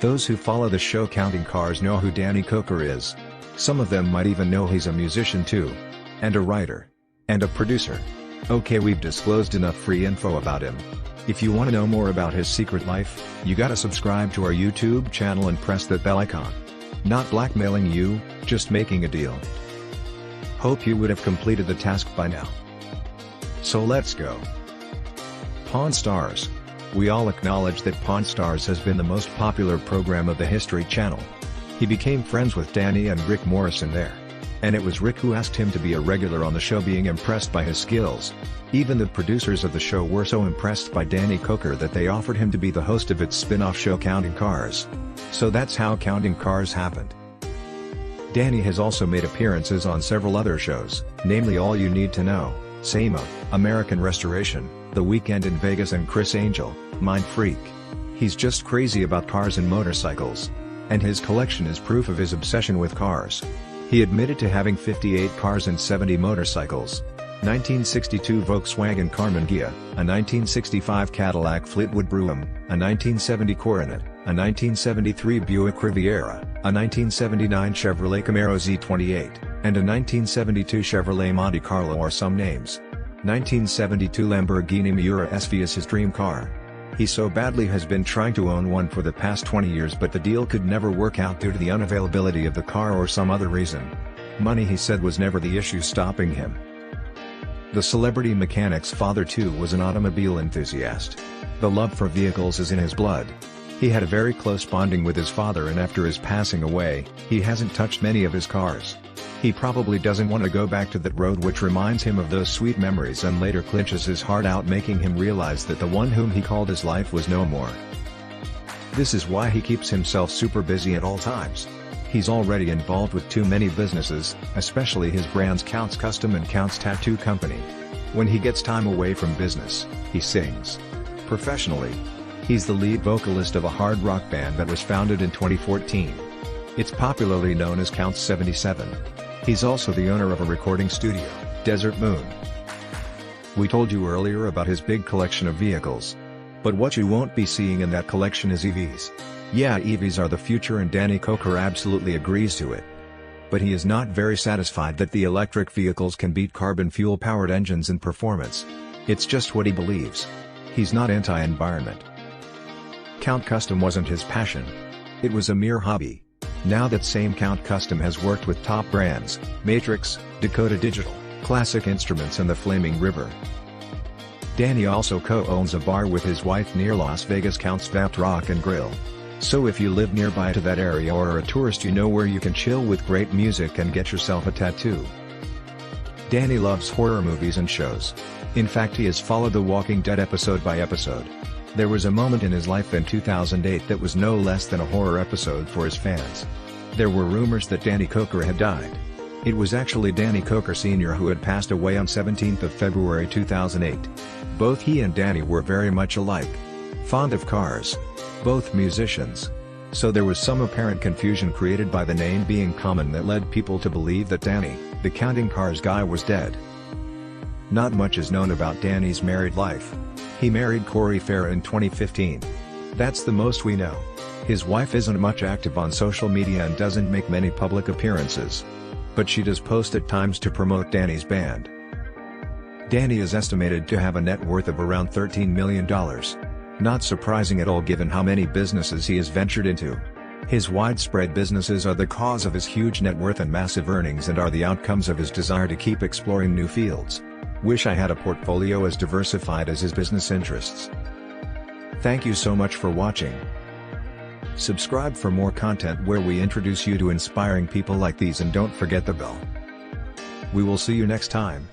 Those who follow the show Counting Cars know who Danny Koker is. Some of them might even know he's a musician too. And a writer. And a producer. Okay, we've disclosed enough free info about him. If you want to know more about his secret life, you gotta subscribe to our YouTube channel and press that bell icon. Not blackmailing you, just making a deal. Hope you would have completed the task by now. So let's go. Pawn Stars. We all acknowledge that Pawn Stars has been the most popular program of the History Channel. He became friends with Danny and Rick Morrison there. And it was Rick who asked him to be a regular on the show, being impressed by his skills. Even the producers of the show were so impressed by Danny Koker that they offered him to be the host of its spin-off show Counting Cars. So that's how Counting Cars happened. Danny has also made appearances on several other shows, namely All You Need to Know, Sama, American Restoration, The Weekend in Vegas and Chris Angel, Mind Freak. He's just crazy about cars and motorcycles. And his collection is proof of his obsession with cars. He admitted to having 58 cars and 70 motorcycles. 1962 Volkswagen Carmen Ghia, a 1965 Cadillac Fleetwood Brougham, a 1970 Coronet, a 1973 Buick Riviera, a 1979 Chevrolet Camaro Z28, and a 1972 Chevrolet Monte Carlo are some names. 1972 Lamborghini Miura SV is his dream car. He so badly has been trying to own one for the past 20 years, but the deal could never work out due to the unavailability of the car or some other reason. Money, he said, was never the issue stopping him. The celebrity mechanic's father too was an automobile enthusiast. The love for vehicles is in his blood. He had a very close bonding with his father, and after his passing away, he hasn't touched many of his cars. He probably doesn't want to go back to that road, which reminds him of those sweet memories and later clenches his heart out, making him realize that the one whom he called his life was no more. This is why he keeps himself super busy at all times. He's already involved with too many businesses, especially his brands Counts Custom and Counts Tattoo Company. When he gets time away from business, he sings. Professionally, he's the lead vocalist of a hard rock band that was founded in 2014. It's popularly known as Counts 77. He's also the owner of a recording studio, Desert Moon. We told you earlier about his big collection of vehicles. But what you won't be seeing in that collection is EVs. Yeah, EVs are the future, and Danny Koker absolutely agrees to it. But he is not very satisfied that the electric vehicles can beat carbon fuel-powered engines in performance. It's just what he believes. He's not anti-environment. Count Custom wasn't his passion. It was a mere hobby. Now that same Count Custom has worked with top brands, Matrix, Dakota Digital, Classic Instruments and the Flaming River. Danny also co-owns a bar with his wife near Las Vegas, Counts Vapt Rock and Grill. So if you live nearby to that area or are a tourist, you know where you can chill with great music and get yourself a tattoo. Danny loves horror movies and shows. In fact, he has followed The Walking Dead episode by episode. There was a moment in his life in 2008 that was no less than a horror episode for his fans. There were rumors that Danny Koker had died. It was actually Danny Koker Sr. who had passed away on 17th of February 2008. Both he and Danny were very much alike. Fond of cars. Both musicians. So there was some apparent confusion created by the name being common that led people to believe that Danny, the Counting Cars guy, was dead. Not much is known about Danny's married life. He married Corey Farah in 2015. That's the most we know. His wife isn't much active on social media and doesn't make many public appearances. But she does post at times to promote Danny's band. Danny is estimated to have a net worth of around $13 million. Not surprising at all given how many businesses he has ventured into. His widespread businesses are the cause of his huge net worth and massive earnings, and are the outcomes of his desire to keep exploring new fields. Wish I had a portfolio as diversified as his business interests. Thank you so much for watching. Subscribe for more content where we introduce you to inspiring people like these, and don't forget the bell. We will see you next time.